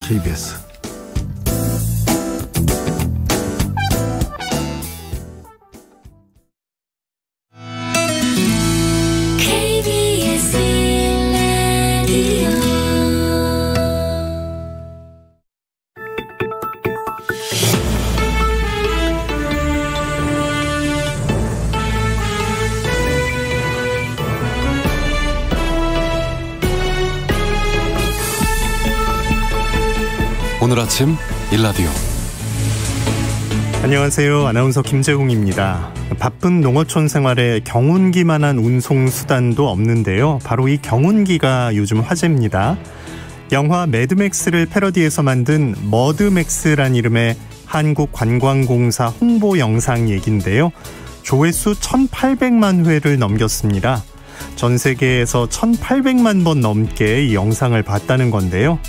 KBS 오늘 아침 일라디오. 안녕하세요. 아나운서 김재웅입니다. 바쁜 농어촌 생활에 경운기만한 운송수단도 없는데요. 바로 이 경운기가 요즘 화제입니다. 영화 매드맥스를 패러디해서 만든 머드맥스란 이름의 한국관광공사 홍보 영상 얘기인데요. 조회수 1,800만 회를 넘겼습니다. 전 세계에서 1,800만 번 넘게 이 영상을 봤다는 건데요.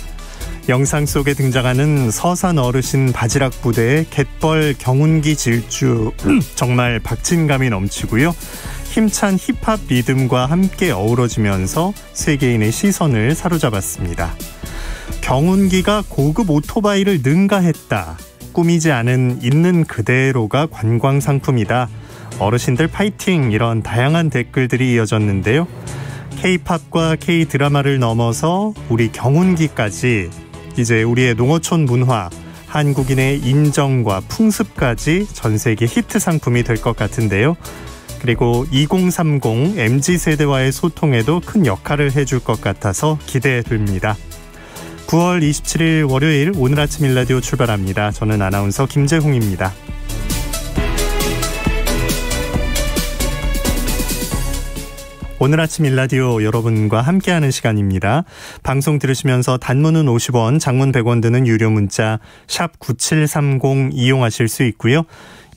영상 속에 등장하는 서산 어르신 바지락 부대의 갯벌 경운기 질주 정말 박진감이 넘치고요. 힘찬 힙합 리듬과 함께 어우러지면서 세계인의 시선을 사로잡았습니다. 경운기가 고급 오토바이를 능가했다. 꾸미지 않은 있는 그대로가 관광 상품이다. 어르신들 파이팅, 이런 다양한 댓글들이 이어졌는데요. K-팝과 K-드라마를 넘어서 우리 경운기까지 이제 우리의 농어촌 문화, 한국인의 인정과 풍습까지 전 세계 히트 상품이 될 것 같은데요. 그리고 2030 MZ세대와의 소통에도 큰 역할을 해줄 것 같아서 기대됩니다. 9월 27일 월요일 오늘 아침 일라디오 출발합니다. 저는 아나운서 김재웅입니다. 오늘 아침 일라디오 여러분과 함께하는 시간입니다. 방송 들으시면서 단문은 50원, 장문 100원 드는 유료 문자 샵 9730 이용하실 수 있고요.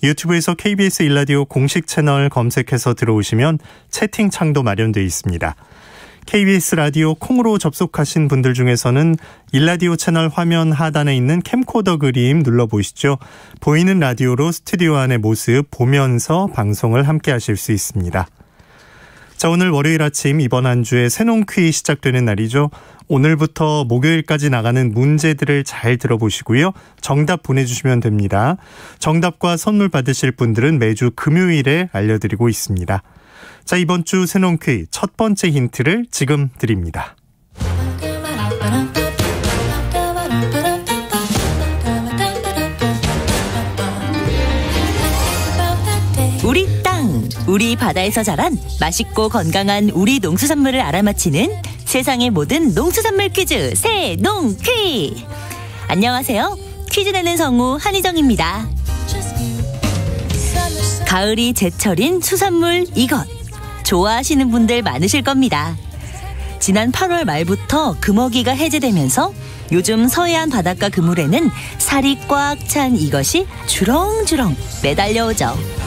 유튜브에서 KBS 일라디오 공식 채널 검색해서 들어오시면 채팅창도 마련되어 있습니다. KBS 라디오 콩으로 접속하신 분들 중에서는 일라디오 채널 화면 하단에 있는 캠코더 그림 눌러보시죠. 보이는 라디오로 스튜디오 안의 모습 보면서 방송을 함께하실 수 있습니다. 자, 오늘 월요일 아침 이번 한 주에 새농퀴 시작되는 날이죠. 오늘부터 목요일까지 나가는 문제들을 잘 들어보시고요. 정답 보내주시면 됩니다. 정답과 선물 받으실 분들은 매주 금요일에 알려드리고 있습니다. 자, 이번 주 새농퀴 첫 번째 힌트를 지금 드립니다. 우리 바다에서 자란 맛있고 건강한 우리 농수산물을 알아맞히는 세상의 모든 농수산물 퀴즈 새농퀴. 안녕하세요. 퀴즈 내는 성우 한희정입니다. 가을이 제철인 수산물 이것 좋아하시는 분들 많으실 겁니다. 지난 8월 말부터 금어기가 해제되면서 요즘 서해안 바닷가 그물에는 살이 꽉 찬 이것이 주렁주렁 매달려오죠.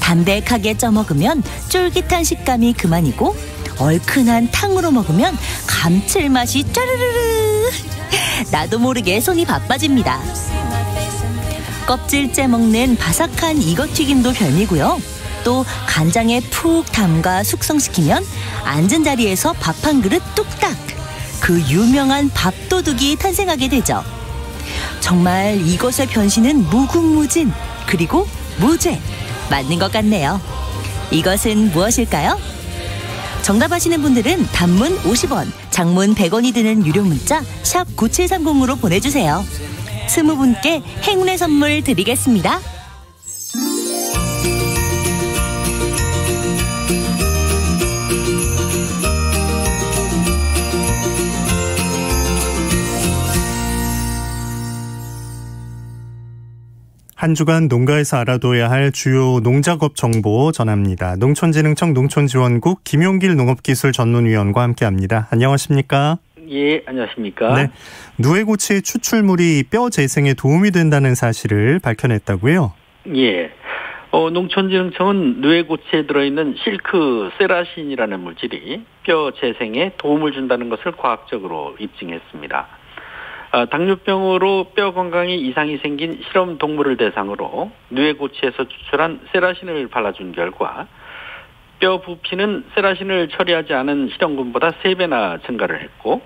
담백하게 쪄먹으면 쫄깃한 식감이 그만이고 얼큰한 탕으로 먹으면 감칠맛이 짜르르르. 나도 모르게 손이 바빠집니다. 껍질째 먹는 바삭한 이것 튀김도 별미고요. 또 간장에 푹 담가 숙성시키면 앉은 자리에서 밥 한 그릇 뚝딱. 그 유명한 밥도둑이 탄생하게 되죠. 정말 이것의 변신은 무궁무진 그리고 무죄. 맞는 것 같네요. 이것은 무엇일까요? 정답하시는 분들은 단문 50원, 장문 100원이 드는 유료 문자 샵 9730으로 보내주세요. 20분께 행운의 선물 드리겠습니다. 한 주간 농가에서 알아둬야 할 주요 농작업 정보 전합니다. 농촌진흥청 농촌지원국 김용길 농업기술전문위원과 함께합니다. 안녕하십니까? 예, 안녕하십니까? 네, 누에고치의 추출물이 뼈 재생에 도움이 된다는 사실을 밝혀냈다고요? 예. 농촌진흥청은 누에고치에 들어있는 실크 세라신이라는 물질이 뼈 재생에 도움을 준다는 것을 과학적으로 입증했습니다. 당뇨병으로 뼈 건강에 이상이 생긴 실험 동물을 대상으로 누에고치에서 추출한 세라신을 발라준 결과 뼈 부피는 세라신을 처리하지 않은 실험군보다 3배나 증가를 했고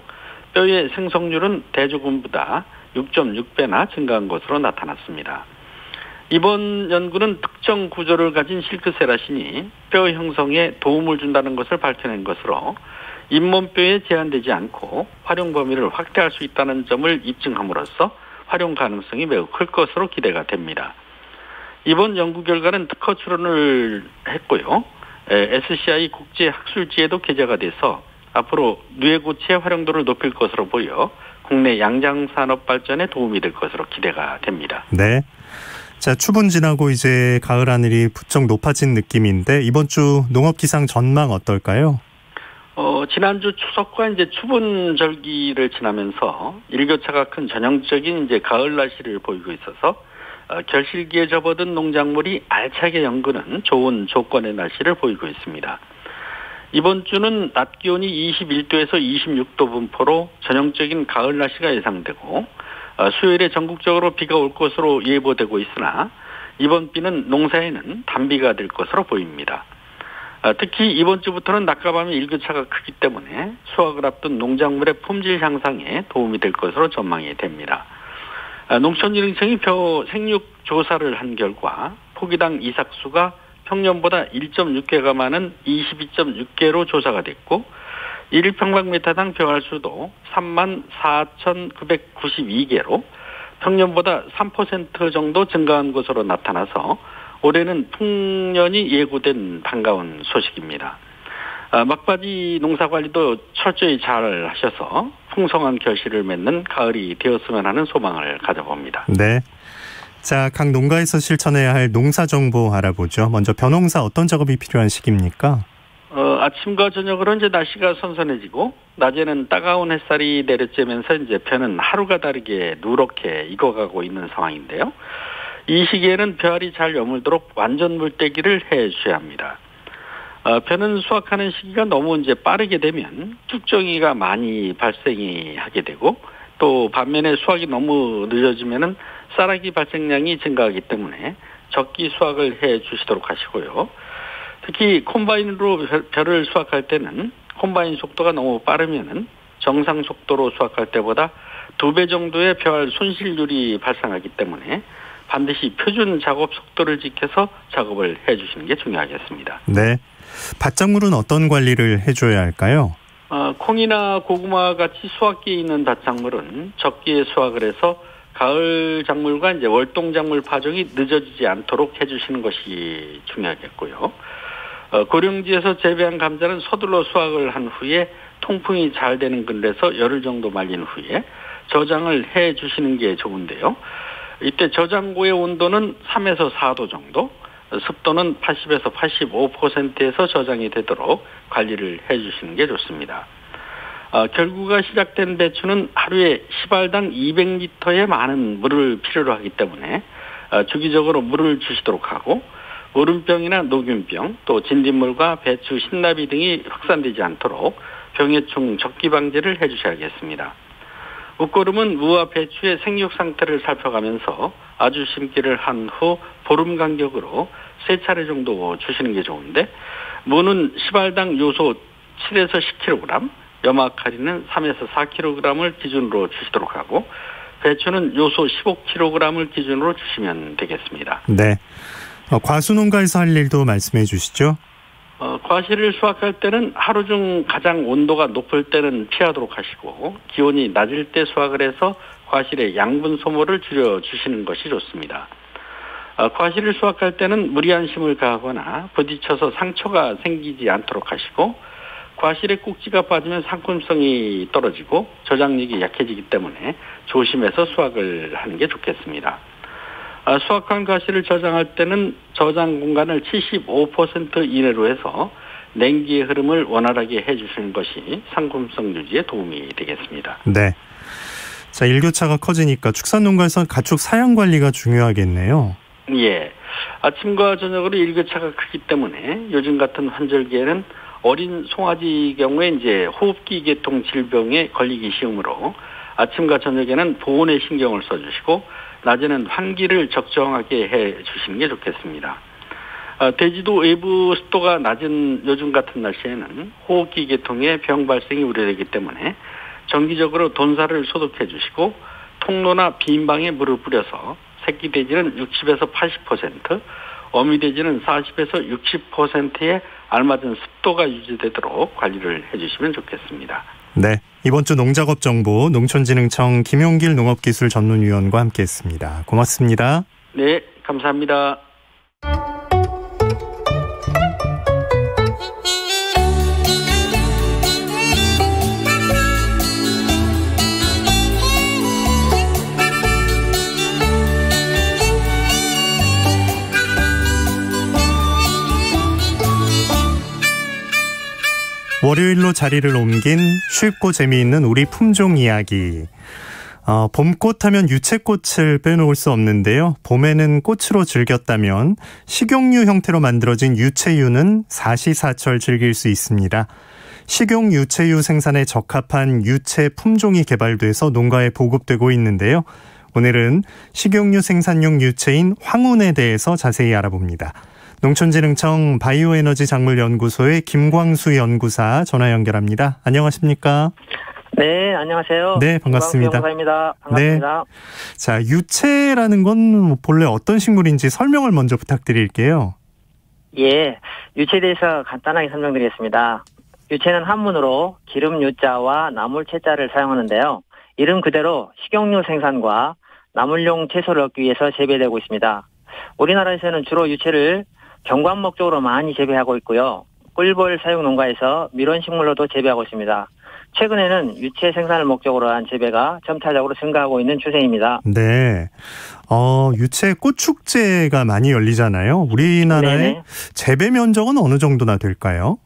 뼈의 생성률은 대조군보다 6.6배나 증가한 것으로 나타났습니다. 이번 연구는 특정 구조를 가진 실크세라신이 뼈 형성에 도움을 준다는 것을 밝혀낸 것으로 잇몸뼈에 제한되지 않고 활용 범위를 확대할 수 있다는 점을 입증함으로써 활용 가능성이 매우 클 것으로 기대가 됩니다. 이번 연구 결과는 특허 출원을 했고요. SCI 국제학술지에도 게재가 돼서 앞으로 뇌고체의 활용도를 높일 것으로 보여 국내 양장산업 발전에 도움이 될 것으로 기대가 됩니다. 네. 자, 추분 지나고 이제 가을 하늘이 부쩍 높아진 느낌인데 이번 주 농업 기상 전망 어떨까요? 지난주 추석과 이제 추분 절기를 지나면서 일교차가 큰 전형적인 이제 가을 날씨를 보이고 있어서 결실기에 접어든 농작물이 알차게 연근은 좋은 조건의 날씨를 보이고 있습니다. 이번 주는 낮 기온이 21도에서 26도 분포로 전형적인 가을 날씨가 예상되고 수요일에 전국적으로 비가 올 것으로 예보되고 있으나 이번 비는 농사에는 단비가 될 것으로 보입니다. 특히 이번 주부터는 낮과 밤의 일교차가 크기 때문에 수확을 앞둔 농작물의 품질 향상에 도움이 될 것으로 전망이 됩니다. 농촌진흥청이 벼 생육 조사를 한 결과 포기당 이삭수가 평년보다 1.6개가 많은 22.6개로 조사가 됐고 1평방미터당 벼알수도 34,992개로 평년보다 3% 정도 증가한 것으로 나타나서 올해는 풍년이 예고된 반가운 소식입니다. 막바지 농사관리도 철저히 잘 하셔서 풍성한 결실을 맺는 가을이 되었으면 하는 소망을 가져봅니다. 네. 자, 각 농가에서 실천해야 할 농사 정보 알아보죠. 먼저 벼농사 어떤 작업이 필요한 시기입니까? 아침과 저녁으로 이제 날씨가 선선해지고 낮에는 따가운 햇살이 내려쬐면서 이제 벼는 하루가 다르게 누렇게 익어가고 있는 상황인데요. 이 시기에는 벼알이 잘 여물도록 완전 물떼기를 해 주셔야 합니다. 벼는 수확하는 시기가 너무 이제 빠르게 되면 쭉정이가 많이 발생이 하게 되고 또 반면에 수확이 너무 늦어지면은 쌀아기 발생량이 증가하기 때문에 적기 수확을 해 주시도록 하시고요. 특히 콤바인으로 벼를 수확할 때는 콤바인 속도가 너무 빠르면은 정상 속도로 수확할 때보다 2배 정도의 벼알 손실률이 발생하기 때문에 반드시 표준 작업 속도를 지켜서 작업을 해주시는 게 중요하겠습니다. 네. 밭작물은 어떤 관리를 해줘야 할까요? 콩이나 고구마 같이 수확기에 있는 밭작물은 적기에 수확을 해서 가을 작물과 이제 월동 작물 파종이 늦어지지 않도록 해주시는 것이 중요하겠고요. 고령지에서 재배한 감자는 서둘러 수확을 한 후에 통풍이 잘 되는 그늘에서 열흘 정도 말린 후에 저장을 해 주시는 게 좋은데요. 이때 저장고의 온도는 3에서 4도 정도, 습도는 80에서 85%에서 저장이 되도록 관리를 해 주시는 게 좋습니다. 결구가 시작된 배추는 하루에 시발당 200리터의 많은 물을 필요로 하기 때문에 주기적으로 물을 주시도록 하고 얼음병이나 녹균병, 또 진딧물과 배추 신나비 등이 확산되지 않도록 병해충 적기 방제를 해주셔야겠습니다. 웃고름은 무와 배추의 생육 상태를 살펴가면서 아주 심기를 한 후 보름 간격으로 3차례 정도 주시는 게 좋은데 무는 시발당 요소 7에서 10kg, 염화카리는 3에서 4kg을 기준으로 주시도록 하고 배추는 요소 15kg을 기준으로 주시면 되겠습니다. 네. 과수농가에서 할 일도 말씀해 주시죠. 과실을 수확할 때는 하루 중 가장 온도가 높을 때는 피하도록 하시고 기온이 낮을 때 수확을 해서 과실의 양분 소모를 줄여주시는 것이 좋습니다. 과실을 수확할 때는 무리한 힘을 가하거나 부딪혀서 상처가 생기지 않도록 하시고 과실의 꼭지가 빠지면 상품성이 떨어지고 저장력이 약해지기 때문에 조심해서 수확을 하는 게 좋겠습니다. 수확한 과실을 저장할 때는 저장 공간을 75% 이내로 해서 냉기의 흐름을 원활하게 해주시는 것이 상품성 유지에 도움이 되겠습니다. 네. 자, 일교차가 커지니까 축산농가에서 가축 사양 관리가 중요하겠네요. 예. 아침과 저녁으로 일교차가 크기 때문에 요즘 같은 환절기에는 어린 송아지 경우에 이제 호흡기 계통 질병에 걸리기 쉬우므로 아침과 저녁에는 보온에 신경을 써주시고 낮에는 환기를 적정하게 해 주시는 게 좋겠습니다. 돼지도 외부 습도가 낮은 요즘 같은 날씨에는 호흡기 계통의 병 발생이 우려되기 때문에 정기적으로 돈살을 소독해 주시고 통로나 빈방에 물을 뿌려서 새끼 돼지는 60에서 80%, 어미 돼지는 40에서 60%의 알맞은 습도가 유지되도록 관리를 해주시면 좋겠습니다. 네, 이번 주 농작업 정보 농촌진흥청 김용길 농업기술전문위원과 함께했습니다. 고맙습니다. 네, 감사합니다. 월요일로 자리를 옮긴 쉽고 재미있는 우리 품종 이야기. 봄꽃 하면 유채꽃을 빼놓을 수 없는데요. 봄에는 꽃으로 즐겼다면 식용유 형태로 만들어진 유채유는 사시사철 즐길 수 있습니다. 식용 유채유 생산에 적합한 유채 품종이 개발돼서 농가에 보급되고 있는데요. 오늘은 식용유 생산용 유채인 황운에 대해서 자세히 알아봅니다. 농촌진흥청 바이오에너지 작물연구소의 김광수 연구사 전화 연결합니다. 안녕하십니까? 네, 안녕하세요. 네, 반갑습니다. 연구사입니다. 반갑습니다. 네. 자, 유채라는 건 본래 어떤 식물인지 설명을 먼저 부탁드릴게요. 예, 유채에 대해서 간단하게 설명드리겠습니다. 유채는 한문으로 기름 유자와 나물 채자를 사용하는데요. 이름 그대로 식용유 생산과 나물용 채소를 얻기 위해서 재배되고 있습니다. 우리나라에서는 주로 유채를 경관 목적으로 많이 재배하고 있고요. 꿀벌 사육 농가에서 밀원식물로도 재배하고 있습니다. 최근에는 유채 생산을 목적으로 한 재배가 점차적으로 증가하고 있는 추세입니다. 네. 유채 꽃축제가 많이 열리잖아요. 우리나라의 네네. 재배 면적은 어느 정도나 될까요?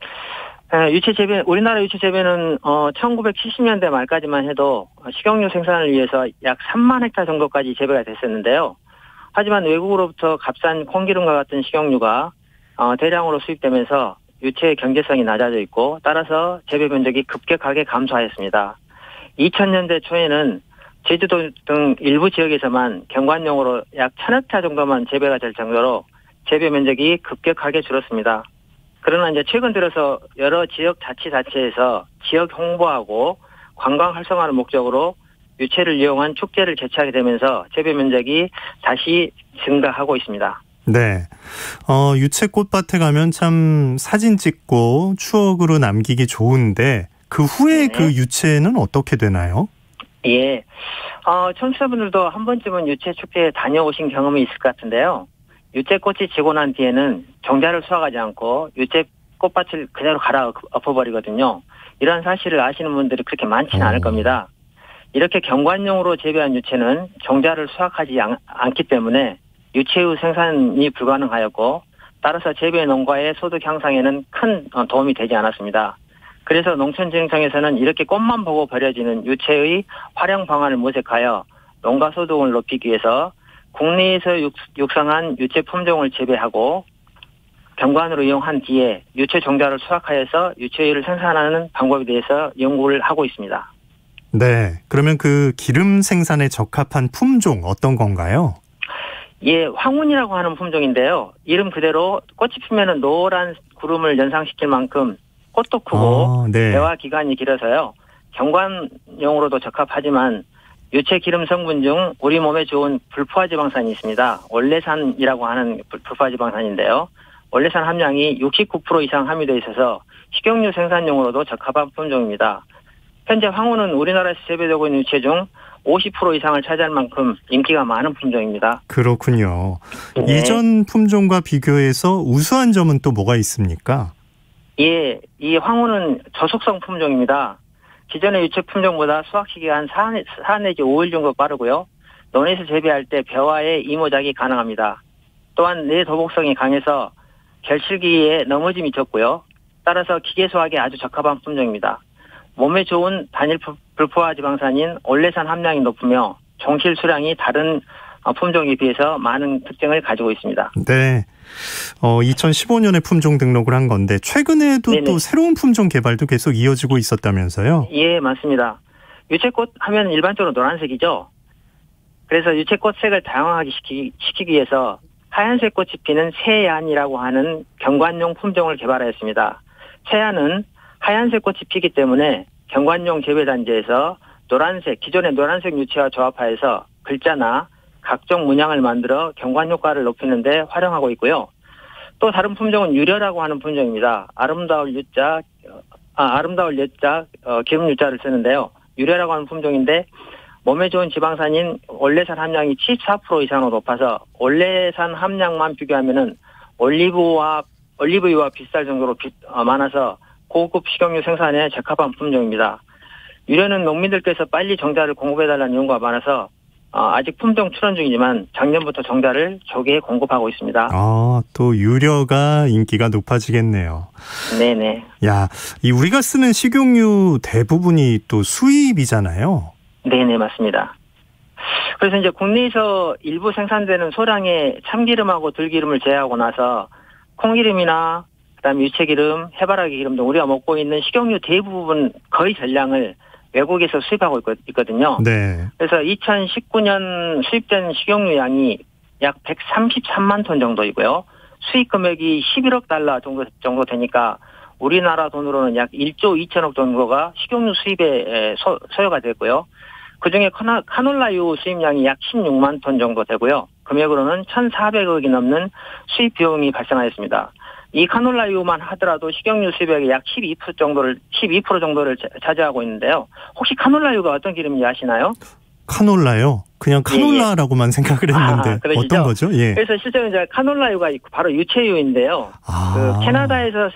유채 재배, 우리나라 유채 재배는 1970년대 말까지만 해도 식용유 생산을 위해서 약 3만 헥타 정도까지 재배가 됐었는데요. 하지만 외국으로부터 값싼 콩기름과 같은 식용유가 대량으로 수입되면서 유채의 경제성이 낮아져 있고 따라서 재배 면적이 급격하게 감소하였습니다. 2000년대 초에는 제주도 등 일부 지역에서만 경관용으로 약 1000헥타 정도만 재배가 될 정도로 재배 면적이 급격하게 줄었습니다. 그러나 이제 최근 들어서 여러 지역 자치단체에서 지역 홍보하고 관광 활성화를 목적으로 유채를 이용한 축제를 개최하게 되면서 재배 면적이 다시 증가하고 있습니다. 네. 유채 꽃밭에 가면 참 사진 찍고 추억으로 남기기 좋은데 그 후에 네. 그 유채는 어떻게 되나요? 예. 청취자분들도 한 번쯤은 유채 축제에 다녀오신 경험이 있을 것 같은데요. 유채 꽃이 지고 난 뒤에는 정자를 수확하지 않고 유채 꽃밭을 그대로 갈아 엎어버리거든요. 이런 사실을 아시는 분들이 그렇게 많지는 않을 겁니다. 이렇게 경관용으로 재배한 유채는 정자를 수확하지 않기 때문에 유채유 생산이 불가능하였고 따라서 재배 농가의 소득 향상에는 큰 도움이 되지 않았습니다. 그래서 농촌진흥청에서는 이렇게 꽃만 보고 버려지는 유채의 활용 방안을 모색하여 농가 소득을 높이기 위해서 국내에서 육성한 유채 품종을 재배하고 경관으로 이용한 뒤에 유채 정자를 수확하여서 유채유를 생산하는 방법에 대해서 연구를 하고 있습니다. 네. 그러면 그 기름 생산에 적합한 품종 어떤 건가요? 예, 황운이라고 하는 품종인데요. 이름 그대로 꽃이 피면은 노란 구름을 연상시킬 만큼 꽃도 크고 네. 대화 기간이 길어서요. 경관용으로도 적합하지만 유채 기름 성분 중 우리 몸에 좋은 불포화지방산이 있습니다. 올레산이라고 하는 불포화지방산인데요. 올레산 함량이 69% 이상 함유되어 있어서 식용유 생산용으로도 적합한 품종입니다. 현재 황운은 우리나라에서 재배되고 있는 유채 중 50% 이상을 차지할 만큼 인기가 많은 품종입니다. 그렇군요. 네. 이전 품종과 비교해서 우수한 점은 또 뭐가 있습니까? 예, 이 황운은 저속성 품종입니다. 기존의 유채 품종보다 수확 시기가 한 4 내지 5일 정도 빠르고요. 논에서 재배할 때 벼와의 이모작이 가능합니다. 또한 내 도복성이 강해서 결실기에 넘어짐이 적고요. 따라서 기계 수확에 아주 적합한 품종입니다. 몸에 좋은 단일 불포화 지방산인 올레산 함량이 높으며 종실 수량이 다른 품종에 비해서 많은 특징을 가지고 있습니다. 네. 2015년에 품종 등록을 한 건데 최근에도 네네. 또 새로운 품종 개발도 계속 이어지고 있었다면서요? 예, 맞습니다. 유채꽃 하면 일반적으로 노란색이죠. 그래서 유채꽃 색을 다양하게 시키기 위해서 하얀색 꽃이 피는 새얀이라고 하는 경관용 품종을 개발하였습니다. 새얀은 하얀색 꽃이 피기 때문에 경관용 재배단지에서 기존의 노란색 유채와 조합하여서 글자나 각종 문양을 만들어 경관 효과를 높이는 데 활용하고 있고요. 또 다른 품종은 유려라고 하는 품종입니다. 아름다울 유자, 기름 유자를 쓰는데요. 유려라고 하는 품종인데 몸에 좋은 지방산인 올레산 함량이 74% 이상으로 높아서 올레산 함량만 비교하면은 올리브유와 비쌀 정도로 많아서 고급 식용유 생산에 적합한 품종입니다. 유려는 농민들께서 빨리 정자를 공급해달라는 요구가 많아서 아직 품종 출원 중이지만 작년부터 정자를 조기에 공급하고 있습니다. 또 유려가 인기가 높아지겠네요. 네네. 우리가 쓰는 식용유 대부분이 또 수입이잖아요. 네네, 맞습니다. 그래서 이제 국내에서 일부 생산되는 소량의 참기름하고 들기름을 제외하고 나서 콩기름이나 그다음에 유채기름, 해바라기 기름 등 우리가 먹고 있는 식용유 대부분 거의 전량을 외국에서 수입하고 있거든요. 네. 그래서 2019년 수입된 식용유 양이 약 133만 톤 정도이고요. 수입 금액이 11억 달러 정도 되니까 우리나라 돈으로는 약 1조 2천억 정도가 식용유 수입에 소요가 됐고요. 그중에 카놀라유 수입량이 약 16만 톤 정도 되고요. 금액으로는 1,400억이 넘는 수입 비용이 발생하였습니다. 이 카놀라유만 하더라도 식용유 수입액의 약 12% 정도를 차지하고 있는데요. 혹시 카놀라유가 어떤 기름인지 아시나요? 카놀라요? 그냥 카놀라라고만 생각을 했는데 어떤 거죠? 예. 그래서 실제로 이제 카놀라유가 바로 유채유인데요. 그 캐나다에서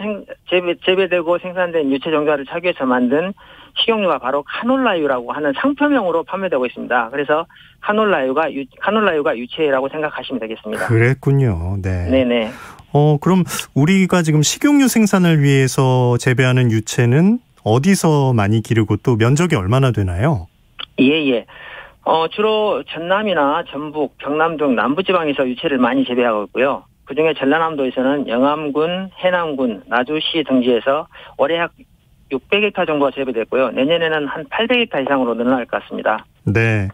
재배되고 생산된 유채 정자를 착유해서 만든 식용유가 바로 카놀라유라고 하는 상표명으로 판매되고 있습니다. 그래서 카놀라유가 유채라고 생각하시면 되겠습니다. 그랬군요. 네. 네네. 그럼 우리가 지금 식용유 생산을 위해서 재배하는 유채는 어디서 많이 기르고 또 면적이 얼마나 되나요? 예. 주로 전남이나 전북, 경남 등 남부지방에서 유채를 많이 재배하고 있고요. 그중에 전라남도에서는 영암군, 해남군, 나주시 등지에서 올해 약 600헥타 정도가 재배됐고요. 내년에는 한 800헥타 이상으로 늘어날 것 같습니다. 네.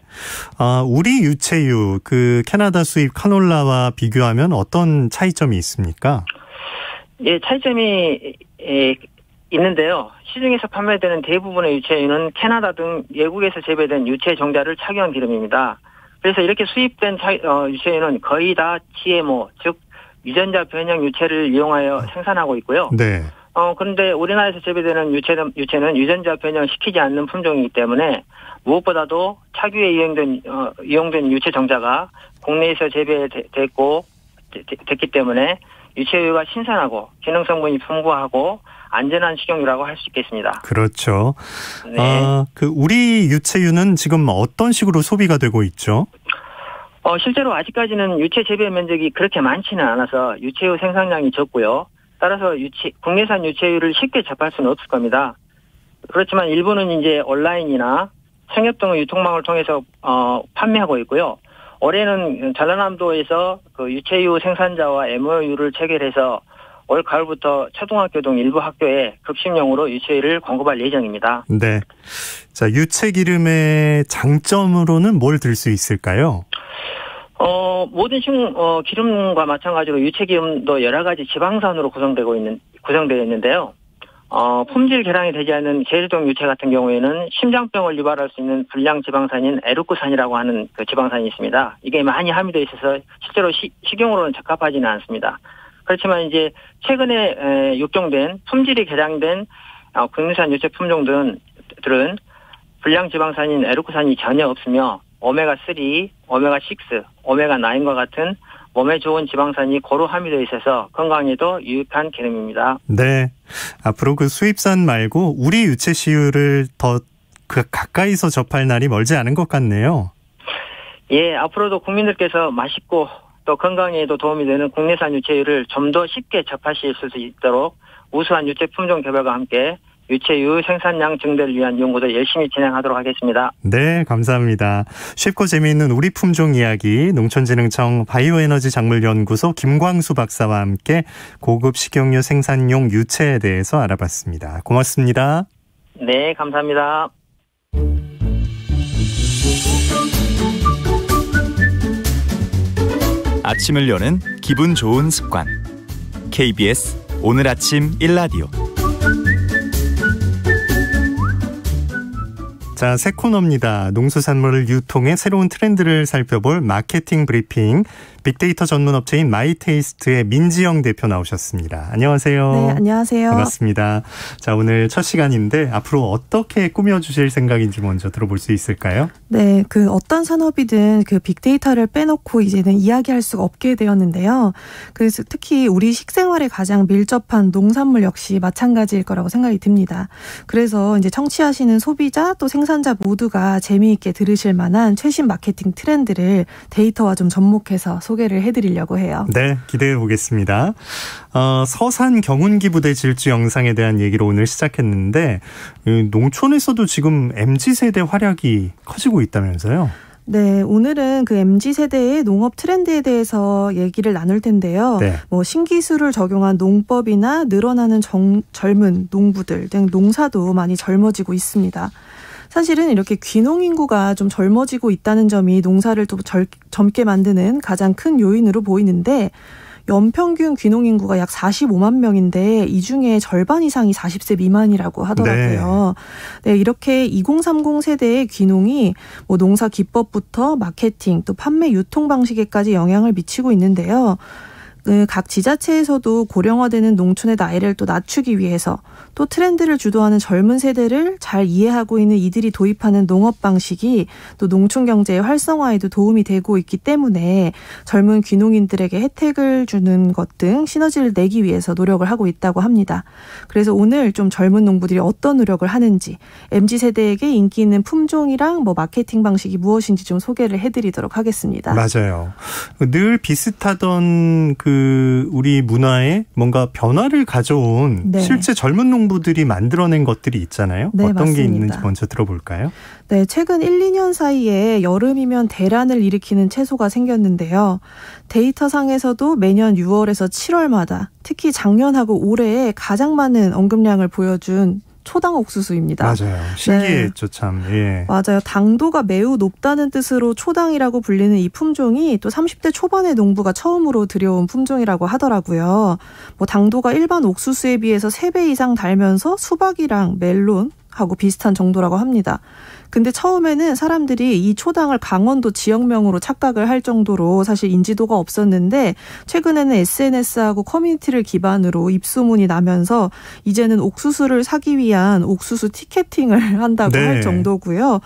우리 유채유, 캐나다 수입 카놀라와 비교하면 어떤 차이점이 있습니까? 예, 차이점이 있는데요. 시중에서 판매되는 대부분의 유채유는 캐나다 등 외국에서 재배된 유채 정자를 착유한 기름입니다. 그래서 이렇게 수입된 유채유는 거의 다 GMO, 즉 유전자 변형 유채를 이용하여 생산하고 있고요. 네. 그런데 우리나라에서 재배되는 유채는 유전자 변형시키지 않는 품종이기 때문에 무엇보다도 착유에 이용된 유채 정자가 국내에서 됐기 때문에 유채유가 신선하고 기능 성분이 풍부하고 안전한 식용유라고 할 수 있겠습니다. 그렇죠. 네. 우리 유채유는 지금 어떤 식으로 소비가 되고 있죠? 실제로 아직까지는 유채 재배 면적이 그렇게 많지는 않아서 유채유 생산량이 적고요. 따라서 국내산 유채유를 쉽게 접할 수는 없을 겁니다. 그렇지만 일부는 이제 온라인이나 청협 등의 유통망을 통해서 판매하고 있고요. 올해는 전라남도에서 유채유 생산자와 MOU를 체결해서 올 가을부터 초등학교 등 일부 학교에 급식용으로 유채유를 공급할 예정입니다. 네. 자, 유채 기름의 장점으로는 뭘 들 수 있을까요? 모든 기름과 마찬가지로 유채 기름도 여러 가지 지방산으로 구성되어 있는데요. 품질 개량이 되지 않는 제일동 유채 같은 경우에는 심장병을 유발할 수 있는 불량 지방산인 에르쿠산이라고 하는 지방산이 있습니다. 이게 많이 함유되어 있어서 실제로 식용으로는 적합하지는 않습니다. 그렇지만 이제 최근에 육종된 품질이 개량된 국내산 유채 품종들은 불량 지방산인 에르쿠산이 전혀 없으며 오메가3, 오메가6, 오메가9과 같은 몸에 좋은 지방산이 고루 함유되어 있어서 건강에도 유익한 기름입니다. 네. 앞으로 수입산 말고 우리 유채씨유를 더 가까이서 접할 날이 멀지 않은 것 같네요. 예, 앞으로도 국민들께서 맛있고 또 건강에도 도움이 되는 국내산 유채유를 좀 더 쉽게 접하실 수 있도록 우수한 유채 품종 개발과 함께 유채유 생산량 증대를 위한 연구도 열심히 진행하도록 하겠습니다. 네, 감사합니다. 쉽고 재미있는 우리 품종 이야기 농촌진흥청 바이오에너지 작물연구소 김광수 박사와 함께 고급 식용유 생산용 유채에 대해서 알아봤습니다. 고맙습니다. 네, 감사합니다. 아침을 여는 기분 좋은 습관. KBS 오늘 아침 1라디오. 자, 새 코너입니다. 농수산물 유통의 새로운 트렌드를 살펴볼 마케팅 브리핑. 빅데이터 전문 업체인 마이테이스트의 민지영 대표 나오셨습니다. 안녕하세요. 네, 안녕하세요. 반갑습니다. 자, 오늘 첫 시간인데 앞으로 어떻게 꾸며주실 생각인지 먼저 들어볼 수 있을까요? 네, 어떤 산업이든 빅데이터를 빼놓고 이제는 이야기할 수가 없게 되었는데요. 그래서 특히 우리 식생활에 가장 밀접한 농산물 역시 마찬가지일 거라고 생각이 듭니다. 그래서 이제 청취하시는 소비자 또 생산자 모두가 재미있게 들으실 만한 최신 마케팅 트렌드를 데이터와 좀 접목해서 소개를 해드리려고 해요. 네, 기대해 보겠습니다. 서산 경운기 부대 질주 영상에 대한 얘기로 오늘 시작했는데 농촌에서도 지금 MZ세대 활약이 커지고 있다면서요? 네, 오늘은 MZ세대의 농업 트렌드에 대해서 얘기를 나눌 텐데요. 네. 신기술을 적용한 농법이나 늘어나는 젊은 농부들 등 농사도 많이 젊어지고 있습니다. 사실은 이렇게 귀농 인구가 좀 젊어지고 있다는 점이 농사를 또 젊게 만드는 가장 큰 요인으로 보이는데 연평균 귀농 인구가 약 45만 명인데 이 중에 절반 이상이 40세 미만이라고 하더라고요. 네, 이렇게 2030 세대의 귀농이 농사 기법부터 마케팅 또 판매 유통 방식에까지 영향을 미치고 있는데요. 각 지자체에서도 고령화되는 농촌의 나이를 또 낮추기 위해서 또 트렌드를 주도하는 젊은 세대를 잘 이해하고 있는 이들이 도입하는 농업 방식이 또 농촌 경제의 활성화에도 도움이 되고 있기 때문에 젊은 귀농인들에게 혜택을 주는 것 등 시너지를 내기 위해서 노력을 하고 있다고 합니다. 그래서 오늘 좀 젊은 농부들이 어떤 노력을 하는지 MZ세대에게 인기 있는 품종이랑 마케팅 방식이 무엇인지 좀 소개를 해드리도록 하겠습니다. 맞아요. 늘 비슷하던 우리 문화에 뭔가 변화를 가져온 네. 실제 젊은 농부들이 만들어낸 것들이 있잖아요. 네, 어떤 맞습니다. 게 있는지 먼저 들어볼까요? 네, 최근 1, 2년 사이에 여름이면 대란을 일으키는 채소가 생겼는데요. 데이터상에서도 매년 6월에서 7월마다 특히 작년하고 올해에 가장 많은 언급량을 보여준 초당 옥수수입니다. 맞아요. 신기했죠, 네. 참. 예. 맞아요. 당도가 매우 높다는 뜻으로 초당이라고 불리는 이 품종이 또 30대 초반의 농부가 처음으로 들여온 품종이라고 하더라고요. 당도가 일반 옥수수에 비해서 3배 이상 달면서 수박이랑 멜론하고 비슷한 정도라고 합니다. 근데 처음에는 사람들이 이 초당을 강원도 지역명으로 착각을 할 정도로 사실 인지도가 없었는데 최근에는 SNS하고 커뮤니티를 기반으로 입소문이 나면서 이제는 옥수수를 사기 위한 옥수수 티켓팅을 한다고 네. 할 정도고요.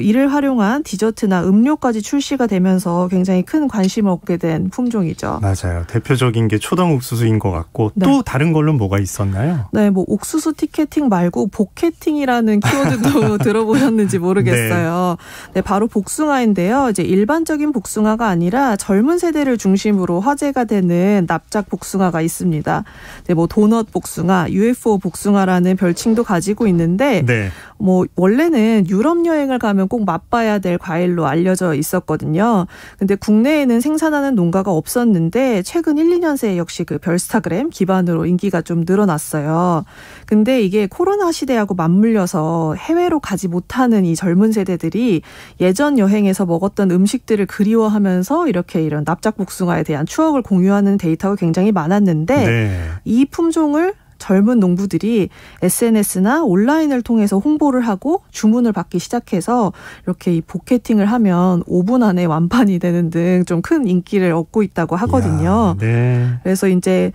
이를 활용한 디저트나 음료까지 출시가 되면서 굉장히 큰 관심을 얻게 된 품종이죠. 맞아요. 대표적인 게 초당 옥수수인 것 같고 네. 또 다른 걸로 뭐가 있었나요? 네, 옥수수 티켓팅 말고 복캐팅이라는 키워드도 들어보셨는지 모르겠어요. 네, 바로 복숭아인데요. 이제 일반적인 복숭아가 아니라 젊은 세대를 중심으로 화제가 되는 납작 복숭아가 있습니다. 네, 도넛 복숭아, UFO 복숭아라는 별칭도 가지고 있는데 네. 원래는 유럽 여행을 가면 꼭 맛봐야 될 과일로 알려져 있었거든요. 근데 국내에는 생산하는 농가가 없었는데 최근 1, 2년 새에 역시 별스타그램 기반으로 인기가 좀 늘어났어요. 근데 이게 코로나 시대하고 맞물려서 해외로 가지 못하는 이 젊은 세대들이 예전 여행에서 먹었던 음식들을 그리워하면서 이런 납작 복숭아에 대한 추억을 공유하는 데이터가 굉장히 많았는데 네. 이 품종을 젊은 농부들이 SNS나 온라인을 통해서 홍보를 하고 주문을 받기 시작해서 이렇게 이 복캐팅을 하면 5분 안에 완판이 되는 등 좀 큰 인기를 얻고 있다고 하거든요. 이야, 네. 그래서 이제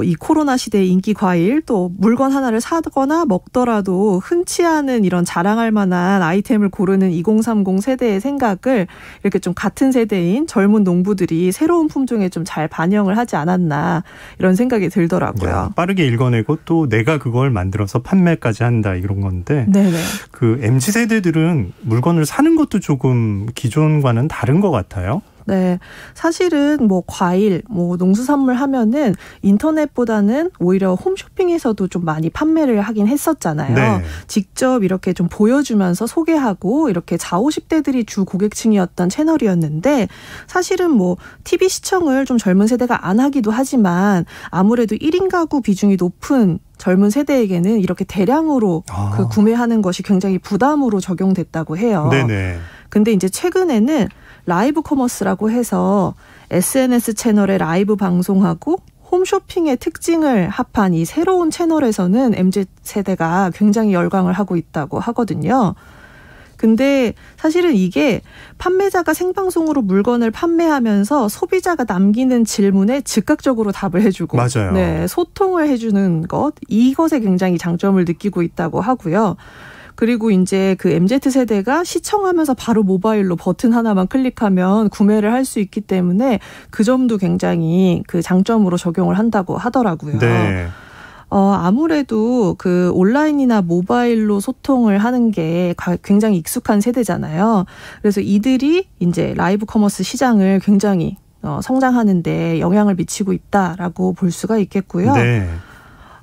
이 코로나 시대의 인기 과일 또 물건 하나를 사거나 먹더라도 흔치 않은 이런 자랑할 만한 아이템을 고르는 2030 세대의 생각을 이렇게 좀 같은 세대인 젊은 농부들이 새로운 품종에 좀 잘 반영을 하지 않았나 이런 생각이 들더라고요. 야, 빠르게 읽어내고 또 내가 그걸 만들어서 판매까지 한다 이런 건데 네네. MZ세대들은 물건을 사는 것도 조금 기존과는 다른 것 같아요. 네. 사실은 과일, 농수산물 하면은 인터넷보다는 오히려 홈쇼핑에서도 좀 많이 판매를 하긴 했었잖아요. 네. 직접 이렇게 좀 보여주면서 소개하고 이렇게 40, 50대들이 주 고객층이었던 채널이었는데 사실은 TV 시청을 좀 젊은 세대가 안 하기도 하지만 아무래도 1인 가구 비중이 높은 젊은 세대에게는 이렇게 대량으로 구매하는 것이 굉장히 부담으로 적용됐다고 해요. 네네. 근데 이제 최근에는 라이브 커머스라고 해서 SNS 채널에 라이브 방송하고 홈쇼핑의 특징을 합한 이 새로운 채널에서는 MZ세대가 굉장히 열광을 하고 있다고 하거든요. 근데 사실은 이게 판매자가 생방송으로 물건을 판매하면서 소비자가 남기는 질문에 즉각적으로 답을 해주고 맞아요. 네, 소통을 해주는 것 이것에 굉장히 장점을 느끼고 있다고 하고요. 그리고 이제 그 MZ세대가 시청하면서 바로 모바일로 버튼 하나만 클릭하면 구매를 할 수 있기 때문에 그 점도 굉장히 그 장점으로 적용을 한다고 하더라고요. 네. 아무래도 그 온라인이나 모바일로 소통을 하는 게 굉장히 익숙한 세대잖아요. 그래서 이들이 이제 라이브 커머스 시장을 굉장히 성장하는데 영향을 미치고 있다라고 볼 수가 있겠고요. 네.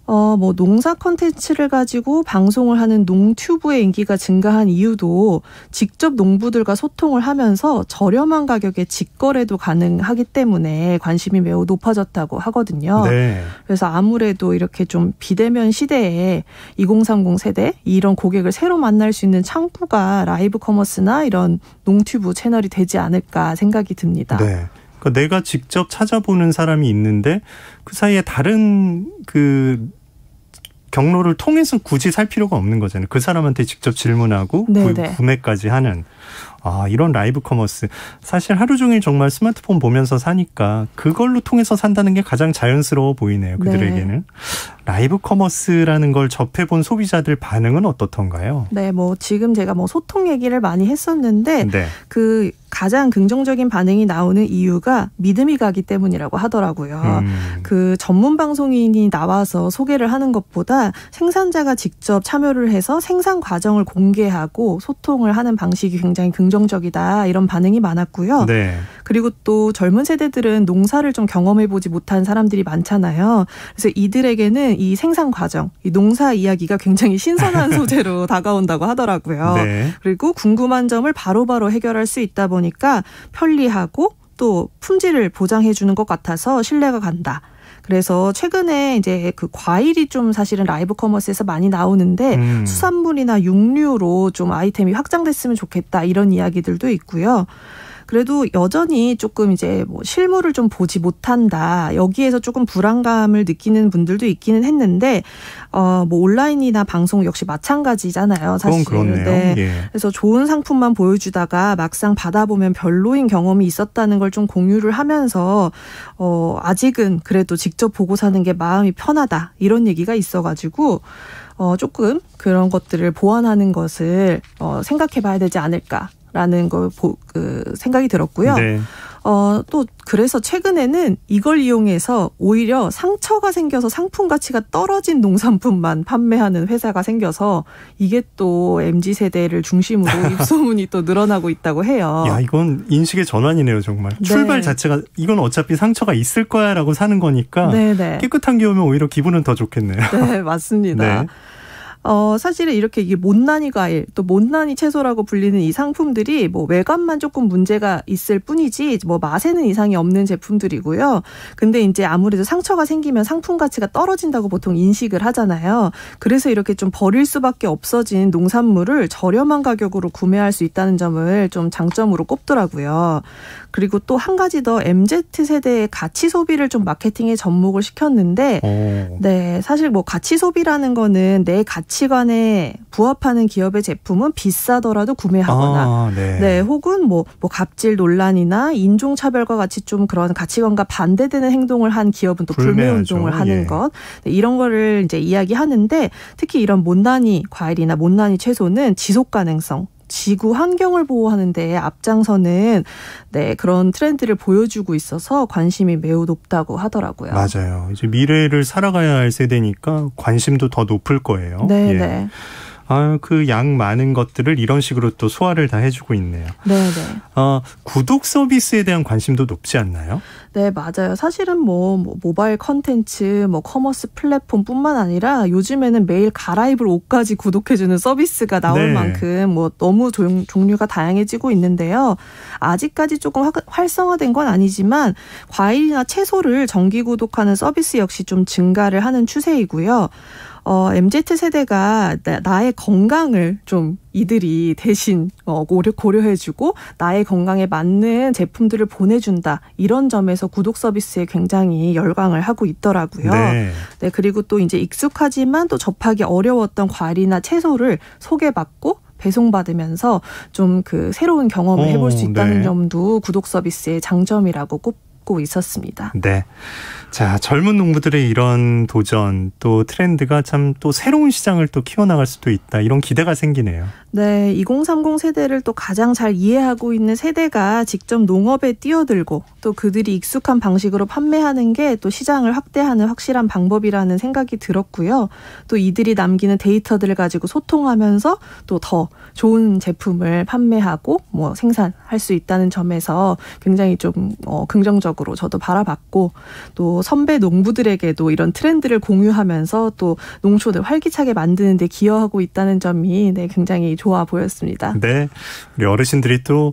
뭐 농사 콘텐츠를 가지고 방송을 하는 농튜브의 인기가 증가한 이유도 직접 농부들과 소통을 하면서 저렴한 가격에 직거래도 가능하기 때문에 관심이 매우 높아졌다고 하거든요. 네. 그래서 아무래도 이렇게 좀 비대면 시대에 2030 세대 이런 고객을 새로 만날 수 있는 창구가 라이브 커머스나 이런 농튜브 채널이 되지 않을까 생각이 듭니다. 네. 그러니까 내가 직접 찾아보는 사람이 있는데 그 사이에 다른 그 경로를 통해서 굳이 살 필요가 없는 거잖아요. 그 사람한테 직접 질문하고 구매까지 하는. 이런 라이브 커머스. 사실 하루 종일 정말 스마트폰 보면서 사니까 그걸로 통해서 산다는 게 가장 자연스러워 보이네요. 그들에게는. 네. 라이브 커머스라는 걸 접해본 소비자들 반응은 어떻던가요? 네, 뭐 지금 제가 뭐 소통 얘기를 많이 했었는데 네. 그 가장 긍정적인 반응이 나오는 이유가 믿음이 가기 때문이라고 하더라고요. 그 전문 방송인이 나와서 소개를 하는 것보다 생산자가 직접 참여를 해서 생산 과정을 공개하고 소통을 하는 방식이 굉장히 긍정적이다 이런 반응이 많았고요. 네. 그리고 또 젊은 세대들은 농사를 좀 경험해보지 못한 사람들이 많잖아요. 그래서 이들에게는 이 생산 과정, 이 농사 이야기가 굉장히 신선한 소재로 다가온다고 하더라고요. 네. 그리고 궁금한 점을 바로바로 해결할 수 있다 보니까 편리하고 또 품질을 보장해 주는 것 같아서 신뢰가 간다. 그래서 최근에 이제 그 과일이 좀 사실은 라이브 커머스에서 많이 나오는데 수산물이나 육류로 좀 아이템이 확장됐으면 좋겠다 이런 이야기들도 있고요. 그래도 여전히 조금 이제 뭐 실물을 좀 보지 못한다. 여기에서 조금 불안감을 느끼는 분들도 있기는 했는데 뭐 온라인이나 방송 역시 마찬가지잖아요. 사실. 그건 그렇네요. 네. 예. 그래서 좋은 상품만 보여주다가 막상 받아보면 별로인 경험이 있었다는 걸 좀 공유를 하면서 아직은 그래도 직접 보고 사는 게 마음이 편하다. 이런 얘기가 있어가지고 조금 그런 것들을 보완하는 것을 생각해봐야 되지 않을까. 라는 걸 생각이 들었고요. 네. 또 그래서 최근에는 이걸 이용해서 오히려 상처가 생겨서 상품 가치가 떨어진 농산품만 판매하는 회사가 생겨서 이게 또 MZ세대를 중심으로 입소문이 또 늘어나고 있다고 해요. 야, 이건 인식의 전환이네요, 정말. 네. 출발 자체가 이건 어차피 상처가 있을 거야 라고 사는 거니까 네네. 깨끗한 게 오면 오히려 기분은 더 좋겠네요. 네, 맞습니다. 네. 사실은 이렇게 이게 못난이 과일, 또 못난이 채소라고 불리는 이 상품들이 뭐 외관만 조금 문제가 있을 뿐이지 뭐 맛에는 이상이 없는 제품들이고요. 근데 이제 아무래도 상처가 생기면 상품 가치가 떨어진다고 보통 인식을 하잖아요. 그래서 이렇게 좀 버릴 수밖에 없어진 농산물을 저렴한 가격으로 구매할 수 있다는 점을 좀 장점으로 꼽더라고요. 그리고 또 한 가지 더 MZ세대의 가치 소비를 좀 마케팅에 접목을 시켰는데 네, 사실 뭐 가치 소비라는 거는 내 가치관에 부합하는 기업의 제품은 비싸더라도 구매하거나 네, 혹은 뭐 갑질 논란이나 인종차별과 같이 좀 그런 가치관과 반대되는 행동을 한 기업은 또 불매운동을 하는 것 네, 이런 거를 이제 이야기하는데 특히 이런 못난이 과일이나 못난이 채소는 지속 가능성 지구 환경을 보호하는 데 앞장서는 네, 그런 트렌드를 보여주고 있어서 관심이 매우 높다고 하더라고요. 맞아요. 이제 미래를 살아가야 할 세대니까 관심도 더 높을 거예요. 네, 예. 네. 그 양 많은 것들을 이런 식으로 또 소화를 다 해주고 있네요. 네, 네. 구독 서비스에 대한 관심도 높지 않나요? 네, 맞아요. 사실은 뭐 모바일 컨텐츠, 뭐 커머스 플랫폼뿐만 아니라 요즘에는 매일 갈아입을 옷까지 구독해주는 서비스가 나올 네. 만큼 뭐 너무 종류가 다양해지고 있는데요. 아직까지 조금 활성화된 건 아니지만 과일이나 채소를 정기 구독하는 서비스 역시 좀 증가를 하는 추세이고요. MZ세대가 나의 건강을 좀 이들이 대신 고려해주고 나의 건강에 맞는 제품들을 보내준다. 이런 점에서 구독 서비스에 굉장히 열광을 하고 있더라고요. 네. 네, 그리고 또 이제 익숙하지만 또 접하기 어려웠던 과일이나 채소를 소개받고 배송받으면서 좀 그 새로운 경험을 해볼 수 있다는 네. 점도 구독 서비스의 장점이라고 꼽고 있었습니다. 네. 자, 젊은 농부들의 이런 도전 또 트렌드가 참 또 새로운 시장을 또 키워나갈 수도 있다. 이런 기대가 생기네요. 네, 2030 세대를 또 가장 잘 이해하고 있는 세대가 직접 농업에 뛰어들고 또 그들이 익숙한 방식으로 판매하는 게 또 시장을 확대하는 확실한 방법이라는 생각이 들었고요. 또 이들이 남기는 데이터들을 가지고 소통하면서 또 더 좋은 제품을 판매하고 뭐 생산할 수 있다는 점에서 굉장히 좀 긍정적으로 저도 바라봤고 또 선배 농부들에게도 이런 트렌드를 공유하면서 또 농촌을 활기차게 만드는 데 기여하고 있다는 점이 굉장히 좋아 보였습니다. 네. 우리 어르신들이 또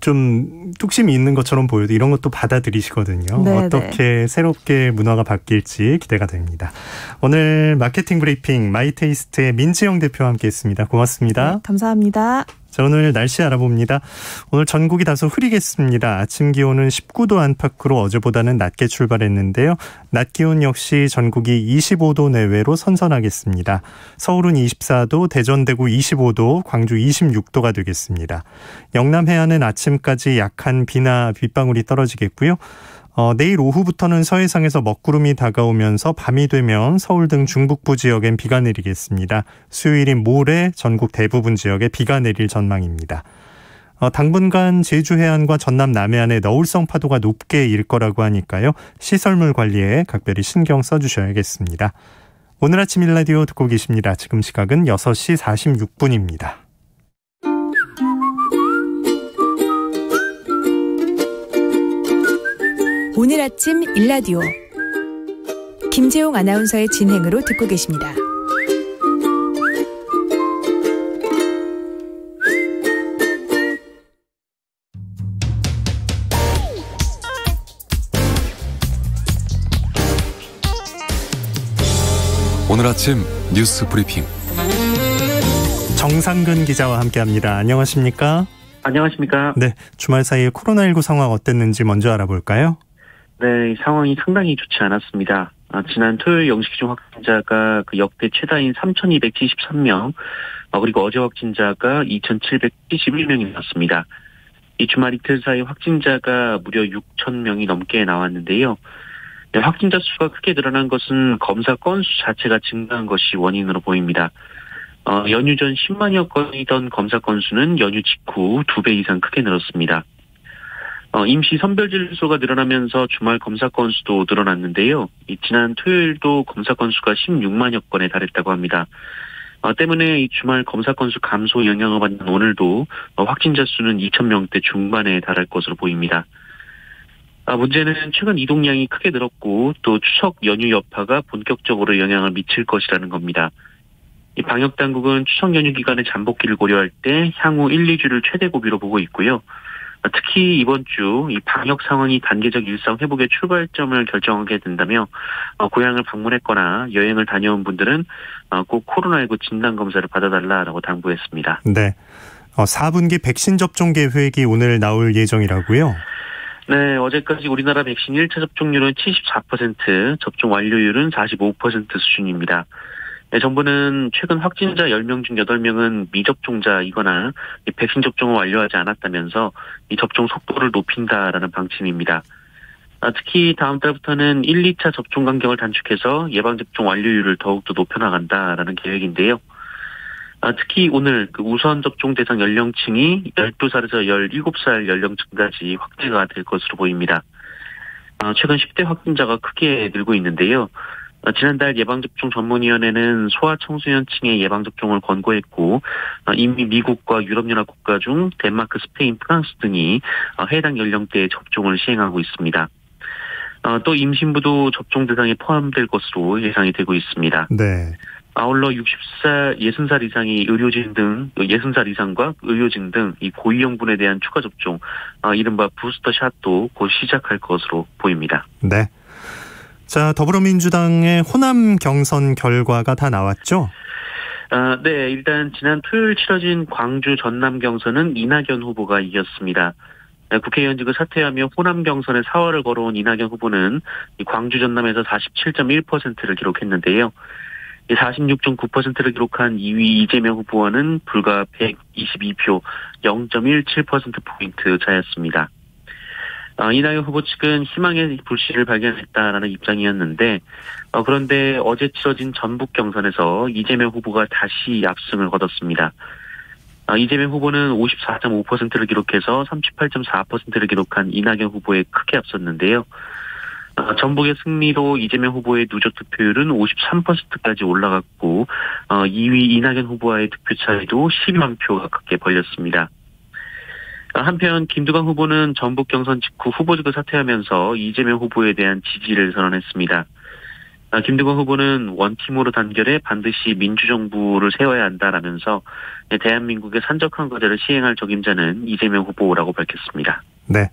좀 뚝심이 있는 것처럼 보여도 이런 것도 받아들이시거든요. 네, 어떻게 새롭게 문화가 바뀔지 기대가 됩니다. 오늘 마케팅 브리핑 마이테이스트의 민지영 대표와 함께했습니다. 고맙습니다. 네, 감사합니다. 자, 오늘 날씨 알아봅니다. 오늘 전국이 다소 흐리겠습니다. 아침 기온은 19도 안팎으로 어제보다는 낮게 출발했는데요. 낮 기온 역시 전국이 25도 내외로 선선하겠습니다. 서울은 24도, 대전, 대구 25도, 광주 26도가 되겠습니다. 영남 해안은 아침까지 약한 비나 빗방울이 떨어지겠고요. 내일 오후부터는 서해상에서 먹구름이 다가오면서 밤이 되면 서울 등 중북부 지역엔 비가 내리겠습니다. 수요일인 모레 전국 대부분 지역에 비가 내릴 전망입니다. 당분간 제주 해안과 전남 남해안에 너울성 파도가 높게 일 거라고 하니까요. 시설물 관리에 각별히 신경 써주셔야겠습니다. 오늘 아침 일라디오 듣고 계십니다. 지금 시각은 6시 46분입니다. 오늘 아침 일라디오 김재용 아나운서의 진행으로 듣고 계십니다. 오늘 아침 뉴스 브리핑 정상근 기자와 함께합니다. 안녕하십니까? 안녕하십니까? 네, 주말 사이에 코로나19 상황 어땠는지 먼저 알아볼까요? 네, 이 상황이 상당히 좋지 않았습니다. 지난 토요일 영시기준 확진자가 그 역대 최다인 3,273명, 그리고 어제 확진자가 2,771명이 나왔습니다. 이 주말 이틀 사이 확진자가 무려 6,000명이 넘게 나왔는데요. 확진자 수가 크게 늘어난 것은 검사 건수 자체가 증가한 것이 원인으로 보입니다. 연휴 전 10만여 건이던 검사 건수는 연휴 직후 2배 이상 크게 늘었습니다. 임시 선별진료소가 늘어나면서 주말 검사 건수도 늘어났는데요. 지난 토요일도 검사 건수가 16만여 건에 달했다고 합니다. 때문에 이 주말 검사 건수 감소 영향을 받는 오늘도 확진자 수는 2,000명대 중반에 달할 것으로 보입니다. 문제는 최근 이동량이 크게 늘었고 또 추석 연휴 여파가 본격적으로 영향을 미칠 것이라는 겁니다. 이 방역당국은 추석 연휴 기간의 잠복기를 고려할 때 향후 1, 2주를 최대 고비로 보고 있고요. 특히 이번 주 이 방역 상황이 단계적 일상 회복의 출발점을 결정하게 된다며 고향을 방문했거나 여행을 다녀온 분들은 꼭 코로나19 진단검사를 받아달라고 당부했습니다. 네, 4분기 백신 접종 계획이 오늘 나올 예정이라고요? 네, 어제까지 우리나라 백신 1차 접종률은 74%, 접종 완료율은 45% 수준입니다. 네, 정부는 최근 확진자 10명 중 8명은 미접종자이거나 백신 접종을 완료하지 않았다면서 이 접종 속도를 높인다라는 방침입니다. 특히 다음 달부터는 1, 2차 접종 간격을 단축해서 예방접종 완료율을 더욱더 높여나간다라는 계획인데요. 특히 오늘 그 우선 접종 대상 연령층이 12살에서 17살 연령층까지 확대가 될 것으로 보입니다. 최근 10대 확진자가 크게 늘고 있는데요. 지난달 예방접종 전문위원회는 소아청소년층의 예방접종을 권고했고 이미 미국과 유럽연합 국가 중 덴마크, 스페인, 프랑스 등이 해당 연령대의 접종을 시행하고 있습니다. 또 임신부도 접종 대상에 포함될 것으로 예상이 되고 있습니다. 네. 아울러 60살 이상의 의료진 등 60살 이상과 의료진 등 이 고위험군에 대한 추가 접종, 이른바 부스터샷도 곧 시작할 것으로 보입니다. 네. 자, 더불어민주당의 호남 경선 결과가 다 나왔죠? 네, 일단 지난 토요일 치러진 광주 전남 경선은 이낙연 후보가 이겼습니다. 국회의원직을 사퇴하며 호남 경선에 4월을 걸어온 이낙연 후보는 광주 전남에서 47.1%를 기록했는데요. 46.9%를 기록한 2위 이재명 후보와는 불과 122표 0.17%포인트 차였습니다. 이낙연 후보 측은 희망의 불씨를 발견했다라는 입장이었는데 그런데 어제 치러진 전북 경선에서 이재명 후보가 다시 압승을 거뒀습니다. 이재명 후보는 54.5%를 기록해서 38.4%를 기록한 이낙연 후보에 크게 앞섰는데요. 전북의 승리로 이재명 후보의 누적 득표율은 53%까지 올라갔고 2위 이낙연 후보와의 득표 차이도 12만 표 가깝게 벌렸습니다. 한편 김두관 후보는 전북 경선 직후 후보직을 사퇴하면서 이재명 후보에 대한 지지를 선언했습니다. 김두관 후보는 원팀으로 단결해 반드시 민주정부를 세워야 한다라면서 대한민국의 산적한 과제를 시행할 적임자는 이재명 후보라고 밝혔습니다. 네.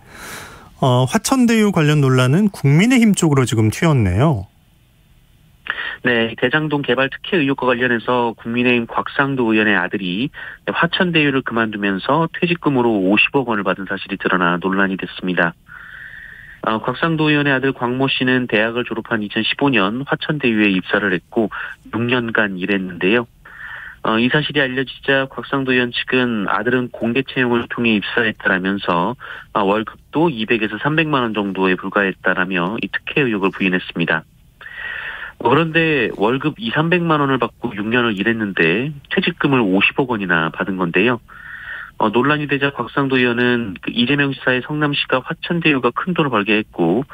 화천대유 관련 논란은 국민의힘 쪽으로 지금 튀었네요. 네, 대장동 개발 특혜 의혹과 관련해서 국민의힘 곽상도 의원의 아들이 화천대유를 그만두면서 퇴직금으로 50억 원을 받은 사실이 드러나 논란이 됐습니다. 곽상도 의원의 아들 광모 씨는 대학을 졸업한 2015년 화천대유에 입사를 했고 6년간 일했는데요. 이 사실이 알려지자 곽상도 의원 측은 아들은 공개 채용을 통해 입사했다라면서 월급도 200에서 300만 원 정도에 불과했다라며 이 특혜 의혹을 부인했습니다. 그런데 월급 200~300만 원을 받고 6년을 일했는데 퇴직금을 50억 원이나 받은 건데요. 논란이 되자 곽상도 의원은 이재명 지사의 성남시가 화천대유가 큰 돈을 벌게 했고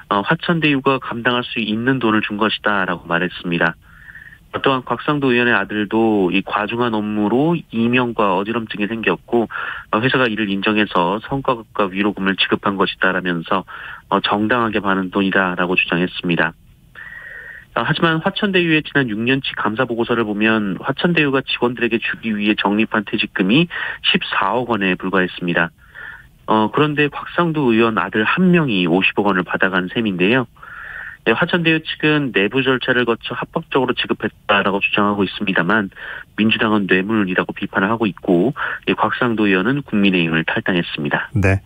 화천대유가 감당할 수 있는 돈을 준 것이다라고 말했습니다. 또한 곽상도 의원의 아들도 이 과중한 업무로 이명과 어지럼증이 생겼고 회사가 이를 인정해서 성과급과 위로금을 지급한 것이다라면서 정당하게 받은 돈이다라고 주장했습니다. 하지만 화천대유의 지난 6년치 감사보고서를 보면 화천대유가 직원들에게 주기 위해 적립한 퇴직금이 14억 원에 불과했습니다. 그런데 곽상도 의원 아들 한 명이 50억 원을 받아간 셈인데요. 화천대유 측은 내부 절차를 거쳐 합법적으로 지급했다라고 주장하고 있습니다만 민주당은 뇌물이라고 비판을 하고 있고 곽상도 의원은 국민의힘을 탈당했습니다. 네.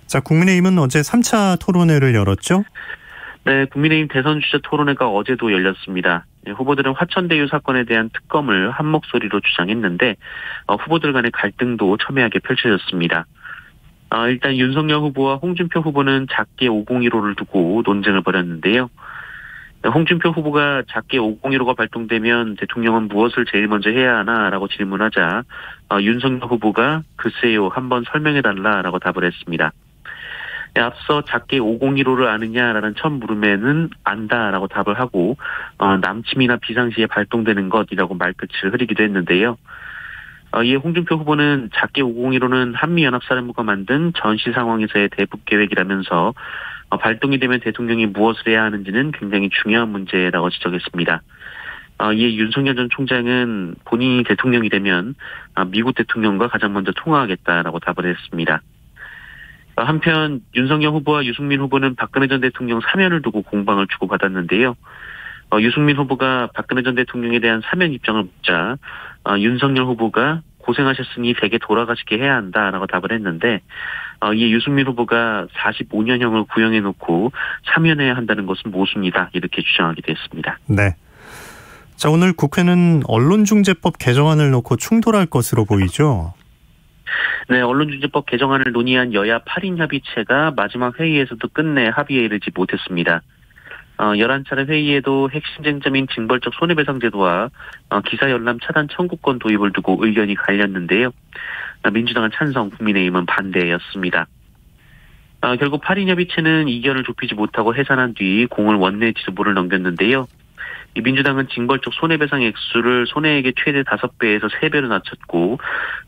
자, 국민의힘은 어제 3차 토론회를 열었죠? 네, 국민의힘 대선 주자 토론회가 어제도 열렸습니다. 후보들은 화천대유 사건에 대한 특검을 한 목소리로 주장했는데 후보들 간의 갈등도 첨예하게 펼쳐졌습니다. 일단 윤석열 후보와 홍준표 후보는 작게 501호를 두고 논쟁을 벌였는데요. 홍준표 후보가 작게 501호가 발동되면 대통령은 무엇을 제일 먼저 해야 하나라고 질문하자 윤석열 후보가 글쎄요 한번 설명해달라라고 답을 했습니다. 앞서 작게 501호를 아느냐라는 첫 물음에는 안다라고 답을 하고 남침이나 비상시에 발동되는 것이라고 말끝을 흐리기도 했는데요. 이에 홍준표 후보는 작게 501호는 한미연합사령부가 만든 전시 상황에서의 대북 계획이라면서 발동이 되면 대통령이 무엇을 해야 하는지는 굉장히 중요한 문제라고 지적했습니다. 이에 윤석열 전 총장은 본인이 대통령이 되면 미국 대통령과 가장 먼저 통화하겠다라고 답을 했습니다. 한편 윤석열 후보와 유승민 후보는 박근혜 전 대통령 사면을 두고 공방을 주고받았는데요. 유승민 후보가 박근혜 전 대통령에 대한 사면 입장을 묻자 윤석열 후보가 고생하셨으니 댁에 돌아가시게 해야 한다라고 답을 했는데 이에 유승민 후보가 45년형을 구형해놓고 사면해야 한다는 것은 모순이다 이렇게 주장하기도 했습니다. 네. 자, 오늘 국회는 언론중재법 개정안을 놓고 충돌할 것으로 보이죠? 네, 언론중재법 개정안을 논의한 여야 8인 협의체가 마지막 회의에서도 끝내 합의에 이르지 못했습니다. 11차례 회의에도 핵심 쟁점인 징벌적 손해배상 제도와 기사 열람 차단 청구권 도입을 두고 의견이 갈렸는데요. 민주당은 찬성, 국민의힘은 반대였습니다. 결국 8인 협의체는 이견을 좁히지 못하고 해산한 뒤 공을 원내 지도부를 넘겼는데요. 민주당은 징벌적 손해배상 액수를 손해액의 최대 5배에서 3배로 낮췄고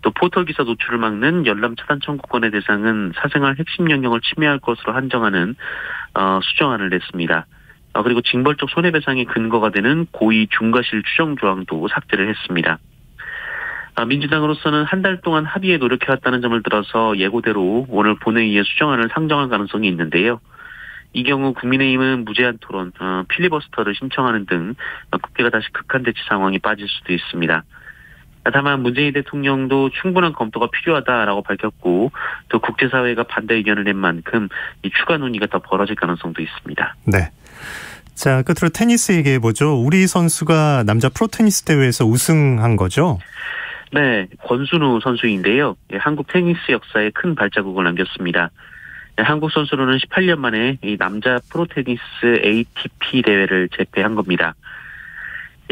또 포털기사 노출을 막는 열람 차단 청구권의 대상은 사생활 핵심 영역을 침해할 것으로 한정하는 수정안을 냈습니다. 그리고 징벌적 손해배상의 근거가 되는 고의 중과실 추정 조항도 삭제를 했습니다. 민주당으로서는 한 달 동안 합의에 노력해왔다는 점을 들어서 예고대로 오늘 본회의에 수정안을 상정할 가능성이 있는데요. 이 경우 국민의힘은 무제한 토론, 필리버스터를 신청하는 등 국회가 다시 극한대치 상황에 빠질 수도 있습니다. 다만 문재인 대통령도 충분한 검토가 필요하다라고 밝혔고 또 국제사회가 반대 의견을 낸 만큼 이 추가 논의가 더 벌어질 가능성도 있습니다. 네. 자, 끝으로 테니스 얘기해보죠. 우리 선수가 남자 프로테니스 대회에서 우승한 거죠? 네, 권순우 선수인데요. 한국 테니스 역사에 큰 발자국을 남겼습니다. 한국 선수로는 18년 만에 이 남자 프로테니스 ATP 대회를 제패한 겁니다.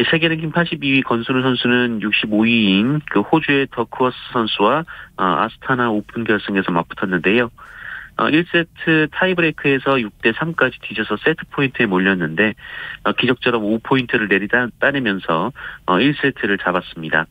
세계 랭킹 82위 권순우 선수는 65위인 그 호주의 더크워스 선수와 아스타나 오픈 결승에서 맞붙었는데요. 1세트 타이브레이크에서 6대3까지 뒤져서 세트 포인트에 몰렸는데 기적처럼 5포인트를 따내면서 1세트를 잡았습니다.